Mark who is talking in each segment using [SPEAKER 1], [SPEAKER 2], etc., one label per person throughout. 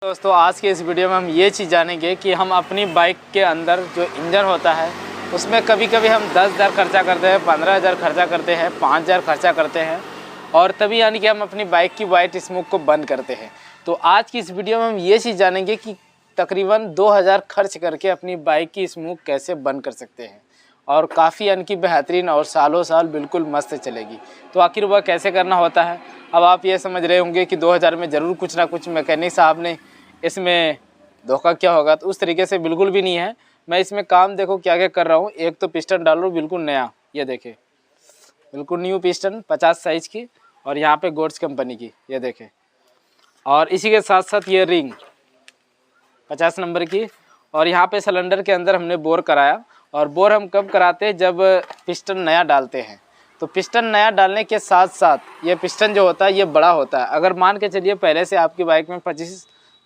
[SPEAKER 1] दोस्तों आज के इस वीडियो में हम ये चीज़ जानेंगे कि हम अपनी बाइक के अंदर जो इंजन होता है उसमें कभी कभी हम 10,000 खर्चा करते हैं, 15,000 खर्चा करते हैं, 5,000 खर्चा करते हैं और तभी यानी कि हम अपनी बाइक की वाइट स्मोक को बंद करते हैं। तो आज की इस वीडियो में हम ये चीज़ जानेंगे कि तकरीबन 2,000 खर्च करके अपनी बाइक की स्मोक कैसे बंद कर सकते हैं और काफ़ी यानी कि बेहतरीन और सालों साल बिल्कुल मस्त चलेगी। तो आखिर वह कैसे करना होता है, अब आप ये समझ रहे होंगे कि 2000 में ज़रूर कुछ ना कुछ मैकेनिक साहब ने इसमें धोखा क्या होगा, तो उस तरीके से बिल्कुल भी नहीं है। मैं इसमें काम देखो क्या क्या कर रहा हूँ। एक तो पिस्टन डाल रहा हूँ बिल्कुल नया, ये देखें बिल्कुल न्यू पिस्टन 50 साइज़ की और यहाँ पे गोड्स कंपनी की, ये देखें। और इसी के साथ साथ ये रिंग 50 नंबर की और यहाँ पे सिलेंडर के अंदर हमने बोर कराया। और बोर हम कब कराते हैं, जब पिस्टन नया डालते हैं। तो पिस्टन नया डालने के साथ साथ ये पिस्टन जो होता है ये बड़ा होता है। अगर मान के चलिए पहले से आपकी बाइक में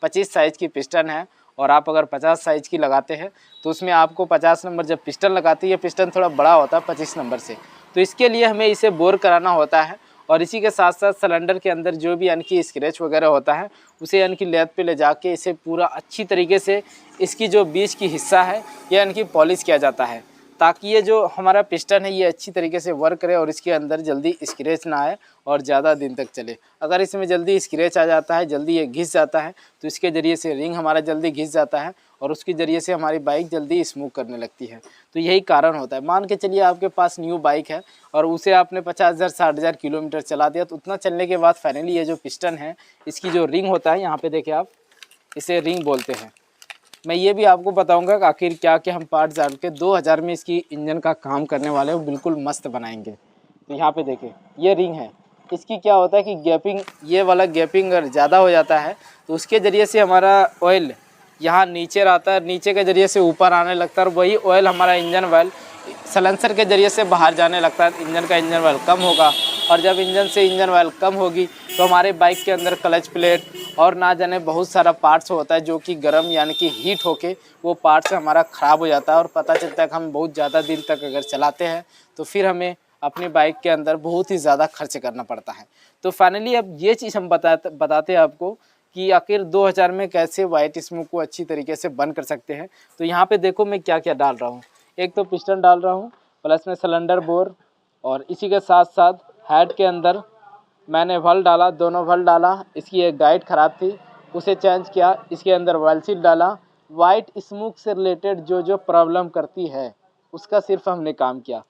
[SPEAKER 1] 25 साइज़ की पिस्टन है और आप अगर 50 साइज़ की लगाते हैं तो उसमें आपको 50 नंबर जब पिस्टन लगाती है, पिस्टन थोड़ा बड़ा होता है 25 नंबर से। तो इसके लिए हमें इसे बोर कराना होता है और इसी के साथ साथ सिलेंडर के अंदर जो भी यानी कि स्क्रैच वगैरह होता है उसे यानी कि लैब पे ले जाके इसे पूरा अच्छी तरीके से इसकी जो बीच की हिस्सा है ये यानी कि पॉलिश किया जाता है, ताकि ये जो हमारा पिस्टन है ये अच्छी तरीके से वर्क करे और इसके अंदर जल्दी स्क्रैच ना आए और ज़्यादा दिन तक चले। अगर इसमें जल्दी स्क्रैच आ जाता है, जल्दी ये घिस जाता है, तो इसके ज़रिए से रिंग हमारा जल्दी घिस जाता है और उसके ज़रिए से हमारी बाइक जल्दी स्मूथ करने लगती है। तो यही कारण होता है। मान के चलिए आपके पास न्यू बाइक है और उसे आपने 50,000 60,000 किलोमीटर चला दिया, तो उतना चलने के बाद फाइनली ये जो पिस्टन है इसकी जो रिंग होता है, यहाँ पे देखिए आप, इसे रिंग बोलते हैं। मैं ये भी आपको बताऊंगा कि आखिर क्या क्या हम पार्ट डाल के 2000 में इसकी इंजन का काम करने वाले हैं, बिल्कुल मस्त बनाएंगे। तो यहाँ पे देखिए ये रिंग है, इसकी क्या होता है कि गैपिंग, ये वाला गैपिंग अगर ज़्यादा हो जाता है तो उसके ज़रिए से हमारा ऑयल यहाँ नीचे रहता है, नीचे के ज़रिए से ऊपर आने लगता है और वही ऑयल हमारा इंजन ऑयल सलेंसर के ज़रिए से बाहर जाने लगता है। इंजन का इंजन ऑयल कम होगा और जब इंजन से इंजन ऑयल कम होगी तो हमारे बाइक के अंदर क्लच प्लेट और ना जाने बहुत सारा पार्ट्स होता है जो कि गर्म यानी कि हीट होके वो पार्ट्स हमारा ख़राब हो जाता है और पता चलता है कि हम बहुत ज़्यादा दिन तक अगर चलाते हैं तो फिर हमें अपनी बाइक के अंदर बहुत ही ज़्यादा खर्च करना पड़ता है। तो फाइनली अब ये चीज़ हम बताते हैं आपको कि आखिर 2000 में कैसे वाइट स्मोक को अच्छी तरीके से बंद कर सकते हैं। तो यहाँ पे देखो मैं क्या क्या डाल रहा हूँ। एक तो पिस्टन डाल रहा हूँ, प्लस में सिलेंडर बोर और इसी के साथ साथ हेड के अंदर मैंने वल डाला, दोनों वल डाला। इसकी एक गाइड ख़राब थी उसे चेंज किया। इसके अंदर वाइल सील डाला। वाइट स्मोक से रिलेटेड जो जो प्रॉब्लम करती है उसका सिर्फ हमने काम किया।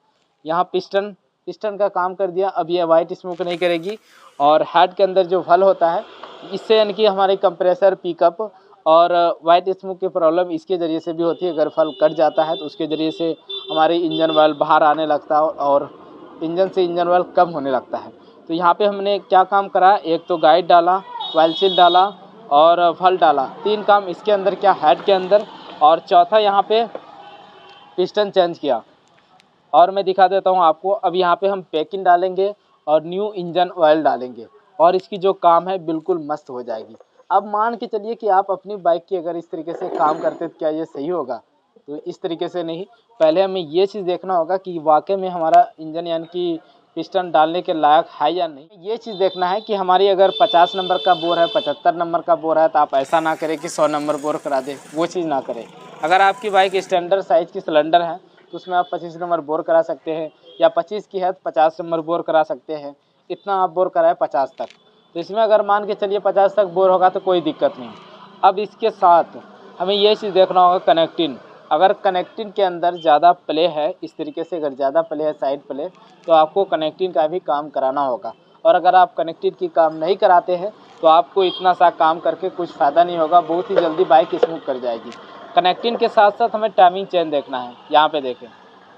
[SPEAKER 1] यहाँ पिस्टन का काम कर दिया, अब ये वाइट स्मोक नहीं करेगी। और हेड के अंदर जो वल होता है इससे यानी कि हमारी कंप्रेसर पिकअप और वाइट स्मोक की प्रॉब्लम इसके ज़रिए से भी होती है। अगर वल कट जाता है तो उसके ज़रिए से हमारी इंजन ऑयल बाहर आने लगता है और इंजन से इंजन ऑयल कम होने लगता है। तो यहाँ पे हमने क्या काम करा, एक तो गाइड डाला, वाइल सील डाला और वल डाला। 3 काम इसके अंदर किया हेड के अंदर। और चौथा यहाँ पे पिस्टन चेंज किया और मैं दिखा देता हूँ आपको। अब यहाँ पे हम पैकिंग डालेंगे और न्यू इंजन ऑयल डालेंगे और इसकी जो काम है बिल्कुल मस्त हो जाएगी। अब मान के चलिए कि आप अपनी बाइक की अगर इस तरीके से काम करते तो क्या ये सही होगा? तो इस तरीके से नहीं, पहले हमें ये चीज़ देखना होगा कि वाकई में हमारा इंजन यानी कि पिस्टन डालने के लायक है या नहीं। ये चीज़ देखना है कि हमारी अगर 50 नंबर का बोर है, 75 नंबर का बोर है, तो आप ऐसा ना करें कि 100 नंबर बोर करा दें, वो चीज़ ना करें। अगर आपकी बाइक स्टैंडर्ड साइज़ की सिलेंडर है तो उसमें आप 25 नंबर बोर करा सकते हैं, या 25 की है तो 50 नंबर बोर करा सकते हैं। इतना आप बोर कराएं 50 तक। तो इसमें अगर मान के चलिए 50 तक बोर होगा तो कोई दिक्कत नहीं। अब इसके साथ हमें ये चीज़ देखना होगा कनेक्टिंग। अगर कनेक्टिंग के अंदर ज़्यादा प्ले है, इस तरीके से अगर ज़्यादा प्ले है, साइड प्ले, तो आपको कनेक्टिंग का भी काम कराना होगा। और अगर आप कनेक्टिंग की काम नहीं कराते हैं तो आपको इतना सा काम करके कुछ फ़ायदा नहीं होगा, बहुत ही जल्दी बाइक स्मूथ कर जाएगी। कनेक्टिंग के साथ साथ हमें टाइमिंग चेन देखना है। यहाँ पे देखें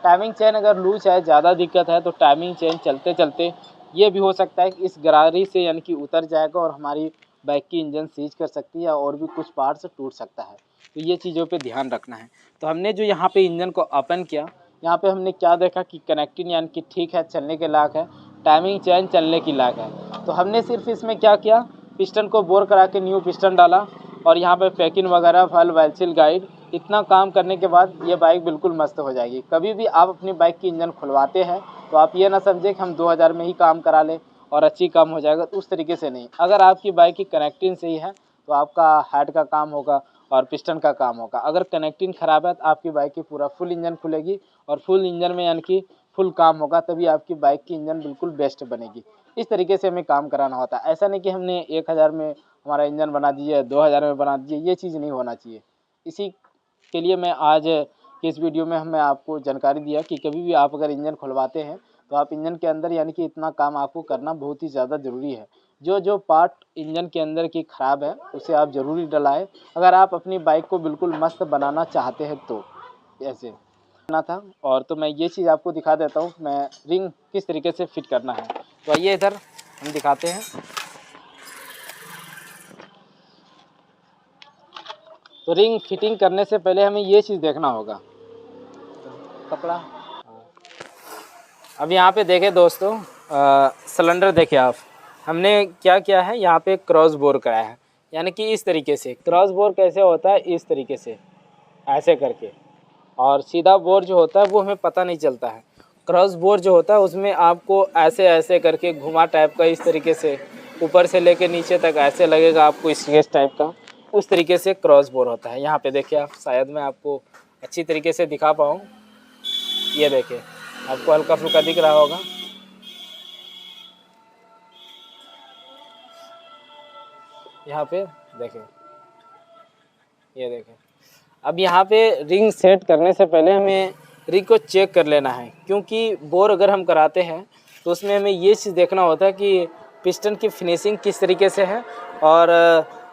[SPEAKER 1] टाइमिंग चेन अगर लूज है, ज़्यादा दिक्कत है, तो टाइमिंग चेन चलते चलते ये भी हो सकता है कि इस गरारी से यानी कि उतर जाएगा और हमारी बाइक की इंजन सीज कर सकती है और भी कुछ पार्ट्स टूट सकता है। तो ये चीज़ों पे ध्यान रखना है। तो हमने जो यहाँ पे इंजन को ओपन किया, यहाँ पे हमने क्या देखा कि कनेक्टिंग यानी कि ठीक है, चलने के लायक है, टाइमिंग चेन चलने की लायक है। तो हमने सिर्फ इसमें क्या किया, पिस्टन को बोर करा के न्यू पिस्टन डाला और यहाँ पे पैकिंग वगैरह, वल, वाइल सील, गाइड, इतना काम करने के बाद ये बाइक बिल्कुल मस्त हो जाएगी। कभी भी आप अपनी बाइक की इंजन खुलवाते हैं तो आप ये ना समझें कि हम 2000 में ही काम करा लें और अच्छी काम हो जाएगा, तो उस तरीके से नहीं। अगर आपकी बाइक की कनेक्टिंग सही है तो आपका हेड का काम होगा और पिस्टन का काम होगा। अगर कनेक्टिंग ख़राब है तो आपकी बाइक की पूरा फुल इंजन खुलेगी और फुल इंजन में यानी कि फुल काम होगा, तभी आपकी बाइक की इंजन बिल्कुल बेस्ट बनेगी। इस तरीके से हमें काम कराना होता है। ऐसा नहीं कि हमने 1000 में हमारा इंजन बना दीजिए, 2000 में बना दीजिए, ये चीज़ नहीं होना चाहिए। इसी के लिए मैं आज की इस वीडियो में मैं आपको जानकारी दिया कि कभी भी आप अगर इंजन खुलवाते हैं तो आप इंजन के अंदर यानी कि इतना काम आपको करना बहुत ही ज़्यादा ज़रूरी है। जो जो पार्ट इंजन के अंदर की ख़राब है उसे आप ज़रूरी डलाएं, अगर आप अपनी बाइक को बिल्कुल मस्त बनाना चाहते हैं तो। ऐसे करना था। और तो मैं ये चीज़ आपको दिखा देता हूँ मैं रिंग किस तरीके से फिट करना है। तो आइए इधर हम दिखाते हैं। तो रिंग फिटिंग करने से पहले हमें ये चीज़ देखना होगा, कपड़ा। अब यहाँ पे देखें दोस्तों, सिलेंडर देखें आप, हमने क्या किया है, यहाँ पे क्रॉस बोर कराया है। यानी कि इस तरीके से क्रॉस बोर कैसे होता है, इस तरीके से ऐसे करके, और सीधा बोर जो होता है वो हमें पता नहीं चलता है। क्रॉस बोर जो होता है उसमें आपको ऐसे ऐसे करके घुमा टाइप का, इस तरीके से ऊपर से लेके नीचे तक ऐसे लगेगा आपको स्केच टाइप का, उस तरीके से क्रॉस बोर होता है। यहाँ पे देखिए आप, शायद मैं आपको अच्छी तरीके से दिखा पाऊँ। ये देखिए, आपको हल्का फुल्का दिख रहा होगा। यहाँ पे देखें, ये देखें। अब यहाँ पे रिंग सेट करने से पहले हमें रिंग को चेक कर लेना है, क्योंकि बोर अगर हम कराते हैं तो उसमें हमें ये चीज़ देखना होता है कि पिस्टन की फिनिशिंग किस तरीके से है और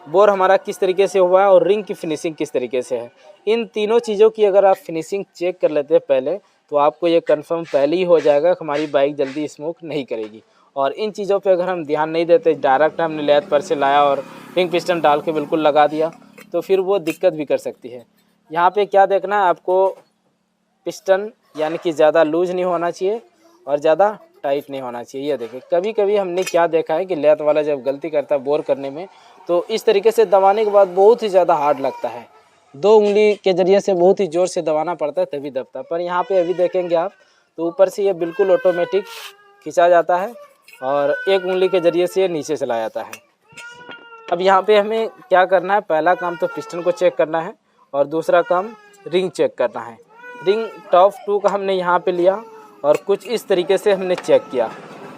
[SPEAKER 1] बोर हमारा किस तरीके से हुआ है और रिंग की फिनिशिंग किस तरीके से है। इन तीनों चीज़ों की अगर आप फिनिशिंग चेक कर लेते हैं पहले, तो आपको ये कंफर्म पहले ही हो जाएगा कि हमारी बाइक जल्दी स्मोक नहीं करेगी। और इन चीज़ों पे अगर हम ध्यान नहीं देते, डायरेक्ट हमने लैथ पर से लाया और रिंग पिस्टन डाल के बिल्कुल लगा दिया, तो फिर वो दिक्कत भी कर सकती है। यहाँ पे क्या देखना है आपको, पिस्टन यानी कि ज़्यादा लूज नहीं होना चाहिए और ज़्यादा टाइट नहीं होना चाहिए। ये देखिए, कभी कभी हमने क्या देखा है कि लैथ वाला जब गलती करता है बोर करने में, तो इस तरीके से दबाने के बाद बहुत ही ज़्यादा हार्ड लगता है। 2 उंगली के ज़रिए से बहुत ही ज़ोर से दबाना पड़ता है तभी दबता है। पर यहाँ पे अभी देखेंगे आप, तो ऊपर से ये बिल्कुल ऑटोमेटिक खींचा जाता है और 1 उंगली के ज़रिए से नीचे चला जाता है। अब यहाँ पे हमें क्या करना है, पहला काम तो पिस्टन को चेक करना है और दूसरा काम रिंग चेक करना है। रिंग टॉप 2 का हमने यहाँ पे लिया और कुछ इस तरीके से हमने चेक किया।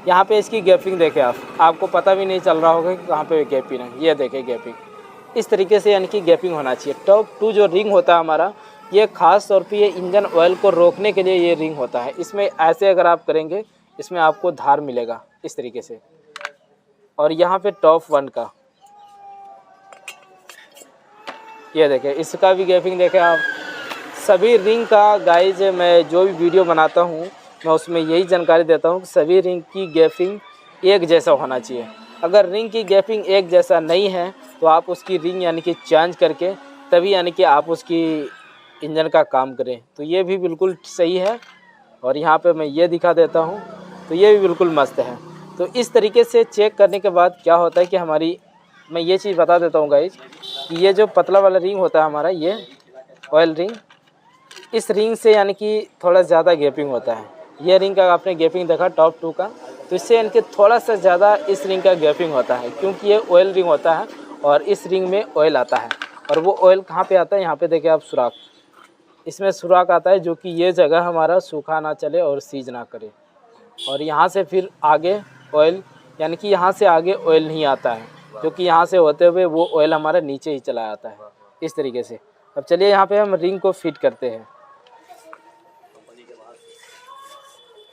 [SPEAKER 1] यहाँ पे इसकी गैपिंग देखें आप, आपको पता भी नहीं चल रहा होगा कि कहाँ पे गैपिंग है। ये देखें गैपिंग, इस तरीके से यानी कि गैपिंग होना चाहिए। टॉप 2 जो रिंग होता है हमारा, ये ख़ास तौर पे ये इंजन ऑयल को रोकने के लिए ये रिंग होता है। इसमें ऐसे अगर आप करेंगे, इसमें आपको धार मिलेगा इस तरीके से। और यहाँ पे टॉप 1 का ये देखें, इसका भी गैपिंग देखें आप। सभी रिंग का गाइज मैं जो भी वीडियो बनाता हूँ मैं उसमें यही जानकारी देता हूँ कि सभी रिंग की गैपिंग एक जैसा होना चाहिए। अगर रिंग की गैपिंग एक जैसा नहीं है तो आप उसकी रिंग यानी कि चेंज करके तभी यानी कि आप उसकी इंजन का काम करें, तो ये भी बिल्कुल सही है। और यहाँ पे मैं ये दिखा देता हूँ, तो ये भी बिल्कुल मस्त है। तो इस तरीके से चेक करने के बाद क्या होता है कि हमारी, मैं ये चीज़ बता देता हूँ गाइज कि ये जो पतला वाला रिंग होता है हमारा, ये ऑयल रिंग, इस रिंग से यानी कि थोड़ा ज़्यादा गैपिंग होता है। ये रिंग का आपने गैपिंग देखा टॉप 2 का, तो इससे यानी कि थोड़ा सा ज़्यादा इस रिंग का गैपिंग होता है, क्योंकि ये ऑयल रिंग होता है और इस रिंग में ऑयल आता है। और वो ऑयल कहाँ पे आता है, यहाँ पे देखिए आप सुराख, इसमें सुराख आता है जो कि ये जगह हमारा सूखा ना चले और सीज ना करे। और यहाँ से फिर आगे ऑयल यानी कि यहाँ से आगे ऑयल नहीं आता है, क्योंकि यहाँ से होते हुए वो ऑयल हमारा नीचे ही चला जाता है इस तरीके से। अब चलिए यहाँ पे हम रिंग को फिट करते हैं।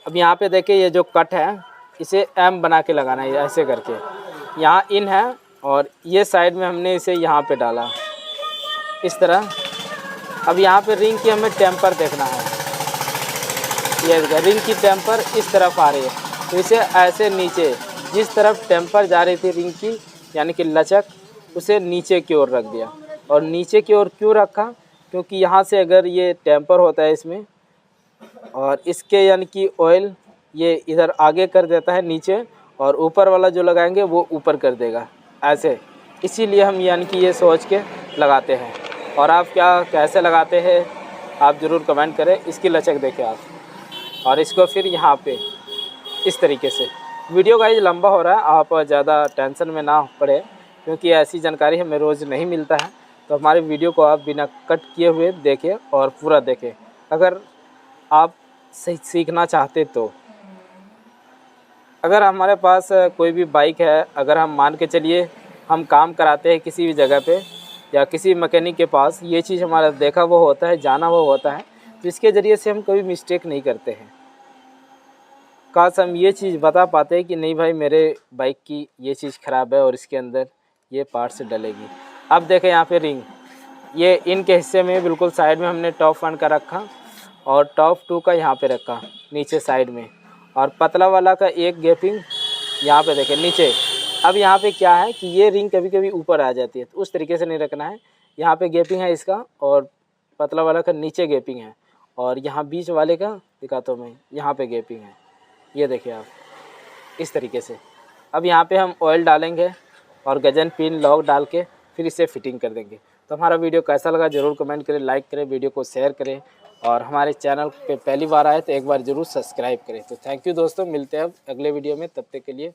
[SPEAKER 1] अब यहाँ पे देखिए, ये जो कट है इसे एम बना के लगाना है ऐसे करके। यहाँ इन है और ये साइड में हमने इसे यहाँ पे डाला इस तरह। अब यहाँ पे रिंग की हमें टेम्पर देखना है। ये रिंग की टेम्पर इस तरफ आ रही है, तो इसे ऐसे नीचे, जिस तरफ टेम्पर जा रही थी रिंग की यानी कि लचक, उसे नीचे की ओर रख दिया। और नीचे की ओर क्यों रखा, क्योंकि यहाँ से अगर ये टेम्पर होता है इसमें और इसके यानी कि ऑयल ये इधर आगे कर देता है नीचे, और ऊपर वाला जो लगाएंगे वो ऊपर कर देगा ऐसे। इसीलिए हम यानी कि ये सोच के लगाते हैं। और आप क्या कैसे लगाते हैं आप ज़रूर कमेंट करें। इसकी लचक देखें आप, और इसको फिर यहाँ पे इस तरीके से। वीडियो गाइस लंबा हो रहा है, आप ज़्यादा टेंशन में ना पड़े, क्योंकि ऐसी जानकारी हमें रोज़ नहीं मिलता है। तो हमारे वीडियो को आप बिना कट किए हुए देखें और पूरा देखें, अगर आप सीखना चाहते तो। अगर हमारे पास कोई भी बाइक है, अगर हम मान के चलिए हम काम कराते हैं किसी भी जगह पे या किसी मैकेनिक के पास, ये चीज़ हमारा देखा वो होता है, जाना वो होता है, तो इसके ज़रिए से हम कभी मिस्टेक नहीं करते हैं। काश हम ये चीज़ बता पाते हैं कि नहीं भाई मेरे बाइक की ये चीज़ ख़राब है और इसके अंदर ये पार्ट्स डलेगी। अब देखें यहाँ पे रिंग, ये इनके हिस्से में बिल्कुल साइड में हमने टॉप 1 का रखा और टॉप 2 का यहाँ पे रखा नीचे साइड में, और पतला वाला का एक गैपिंग यहाँ पे देखें नीचे। अब यहाँ पे क्या है कि ये रिंग कभी कभी ऊपर आ जाती है, तो उस तरीके से नहीं रखना है। यहाँ पे गैपिंग है इसका और पतला वाला का नीचे गैपिंग है, और यहाँ बीच वाले का दिखाता हूँ मैं, यहाँ पे गैपिंग है, ये देखिए आप इस तरीके से। अब यहाँ पे हम ऑयल डालेंगे और गजन पिन लॉक डाल के फिर इसे फिटिंग कर देंगे। तो हमारा वीडियो कैसा लगा ज़रूर कमेंट करें, लाइक करें, वीडियो को शेयर करें, और हमारे चैनल पे पहली बार आए तो एक बार ज़रूर सब्सक्राइब करें। तो थैंक यू दोस्तों, मिलते हैं अब अगले वीडियो में, तब तक के लिए